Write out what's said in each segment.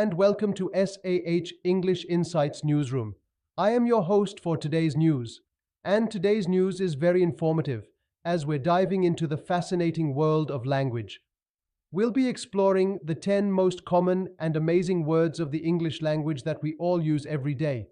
and welcome to SAH English Insights Newsroom. I am your host for today's news, and today's news is very informative as we're diving into the fascinating world of language. We'll be exploring the 10 most common and amazing words of the English language that we all use every day.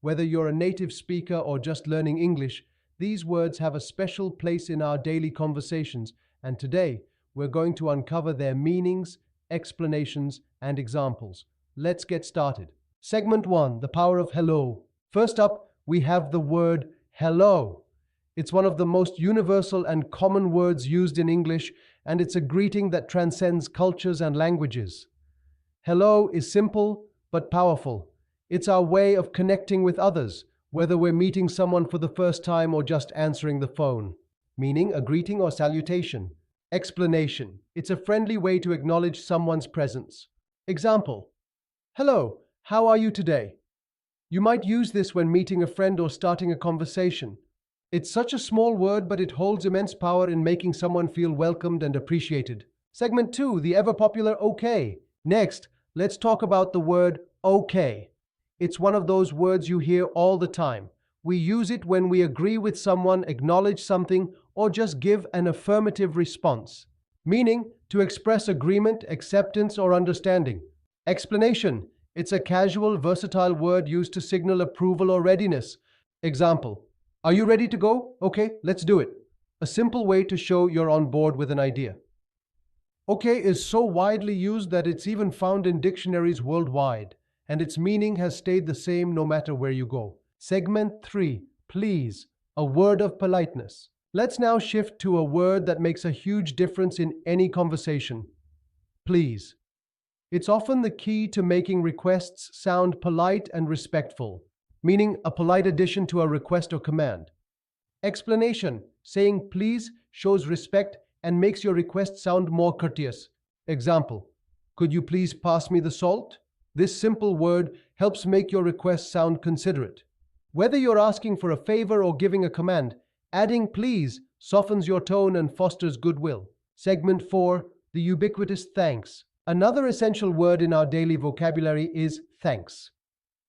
Whether you're a native speaker or just learning English, these words have a special place in our daily conversations, and today we're going to uncover their meanings, explanations, and examples. Let's get started. Segment 1, the power of hello. First up, we have the word hello. It's one of the most universal and common words used in English, and it's a greeting that transcends cultures and languages. Hello is simple but powerful. It's our way of connecting with others, whether we're meeting someone for the first time or just answering the phone. Meaning a greeting or salutation. Explanation. It's a friendly way to acknowledge someone's presence. Example. Hello, how are you today? You might use this when meeting a friend or starting a conversation. It's such a small word, but it holds immense power in making someone feel welcomed and appreciated. Segment 2, the ever-popular okay. Next, let's talk about the word okay. It's one of those words you hear all the time. We use it when we agree with someone, acknowledge something, or just give an affirmative response. Meaning, to express agreement, acceptance, or understanding. Explanation. It's a casual, versatile word used to signal approval or readiness. Example. Are you ready to go? Okay, let's do it. A simple way to show you're on board with an idea. Okay is so widely used that it's even found in dictionaries worldwide, and its meaning has stayed the same no matter where you go. Segment 3, please, a word of politeness. Let's now shift to a word that makes a huge difference in any conversation. Please. It's often the key to making requests sound polite and respectful, meaning a polite addition to a request or command. Explanation. Saying please shows respect and makes your request sound more courteous. Example. Could you please pass me the salt? This simple word helps make your request sound considerate. Whether you're asking for a favor or giving a command, adding please softens your tone and fosters goodwill. Segment 4, the ubiquitous thanks. Another essential word in our daily vocabulary is thanks.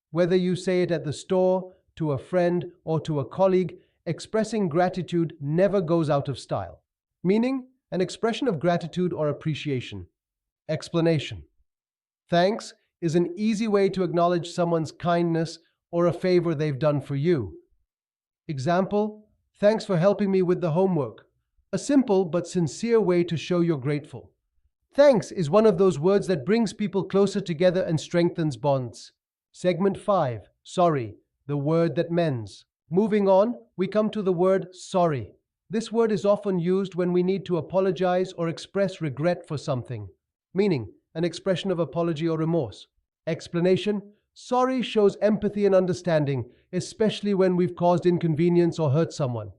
Whether you say it at the store, to a friend, or to a colleague, expressing gratitude never goes out of style. Meaning, an expression of gratitude or appreciation. Explanation. Thanks is an easy way to acknowledge someone's kindness or a favor they've done for you. Example, thanks for helping me with the homework. A simple but sincere way to show you're grateful. Thanks is one of those words that brings people closer together and strengthens bonds. Segment 5, sorry, the word that mends. Moving on, we come to the word sorry. This word is often used when we need to apologize or express regret for something, meaning an expression of apology or remorse. Explanation. Sorry shows empathy and understanding, especially when we've caused inconvenience or hurt someone.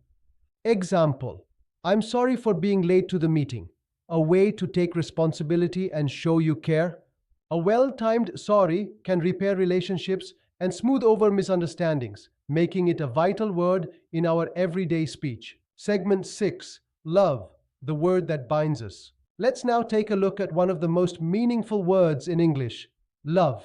Example. I'm sorry for being late to the meeting. A way to take responsibility and show you care. A well-timed sorry can repair relationships and smooth over misunderstandings, making it a vital word in our everyday speech. Segment 6. Love, the word that binds us. Let's now take a look at one of the most meaningful words in English, love.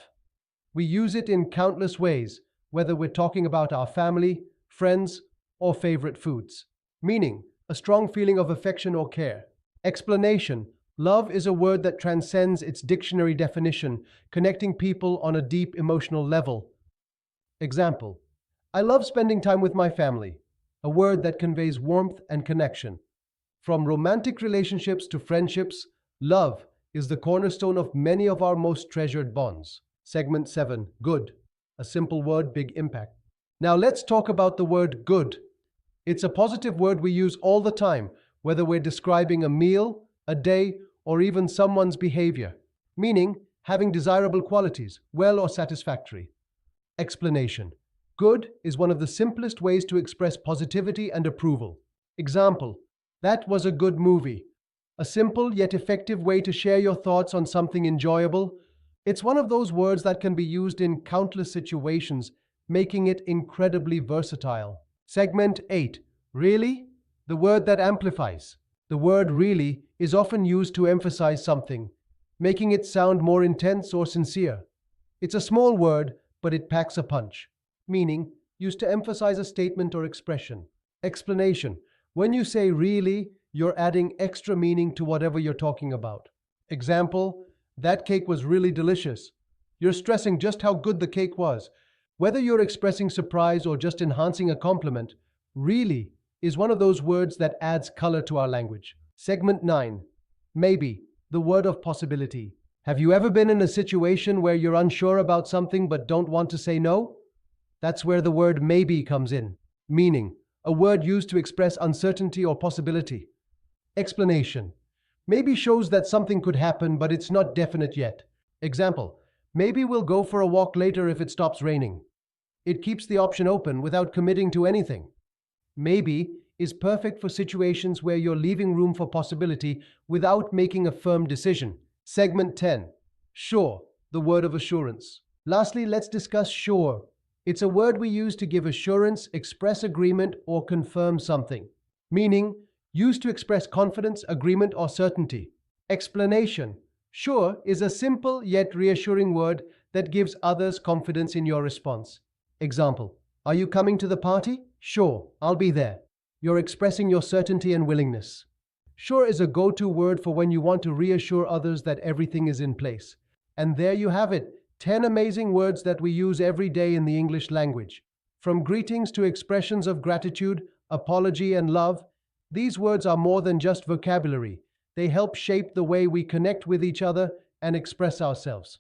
We use it in countless ways, whether we're talking about our family, friends, or favorite foods. Meaning, a strong feeling of affection or care. Explanation. Love is a word that transcends its dictionary definition, connecting people on a deep emotional level. Example. I love spending time with my family, a word that conveys warmth and connection. From romantic relationships to friendships, love is the cornerstone of many of our most treasured bonds. Segment 7, good. A simple word, big impact. Now let's talk about the word good. It's a positive word we use all the time, whether we're describing a meal, a day, or even someone's behavior, meaning having desirable qualities, well or satisfactory. Explanation. Good is one of the simplest ways to express positivity and approval. Example. That was a good movie. A simple yet effective way to share your thoughts on something enjoyable. It's one of those words that can be used in countless situations, making it incredibly versatile. Segment 8. Really? The word that amplifies. The word really is often used to emphasize something, making it sound more intense or sincere. It's a small word, but it packs a punch. Meaning, used to emphasize a statement or expression. Explanation. When you say really, you're adding extra meaning to whatever you're talking about. Example, that cake was really delicious. You're stressing just how good the cake was. Whether you're expressing surprise or just enhancing a compliment, really is one of those words that adds color to our language. Segment 9. Maybe, the word of possibility. Have you ever been in a situation where you're unsure about something but don't want to say no? That's where the word maybe comes in. Meaning, a word used to express uncertainty or possibility. Explanation. Maybe shows that something could happen, but it's not definite yet. Example, maybe we'll go for a walk later if it stops raining. It keeps the option open without committing to anything. Maybe is perfect for situations where you're leaving room for possibility without making a firm decision. Segment 10. Sure, the word of assurance. Lastly, let's discuss sure. It's a word we use to give assurance, express agreement, or confirm something. Meaning, used to express confidence, agreement, or certainty. Explanation. Sure is a simple yet reassuring word that gives others confidence in your response. Example, are you coming to the party? Sure, I'll be there. You're expressing your certainty and willingness. Sure is a go-to word for when you want to reassure others that everything is in place. And there you have it, 10 amazing words that we use every day in the English language. From greetings to expressions of gratitude, apology, and love, these words are more than just vocabulary. They help shape the way we connect with each other and express ourselves.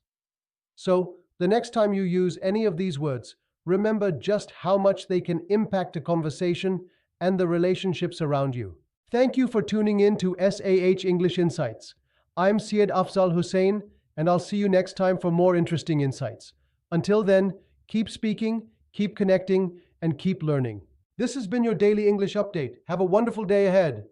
So, the next time you use any of these words, remember just how much they can impact a conversation and the relationships around you. Thank you for tuning in to SAH English Insights. I'm Syed Afzal Hussain, and I'll see you next time for more interesting insights. Until then, keep speaking, keep connecting, and keep learning. This has been your daily English update. Have a wonderful day ahead.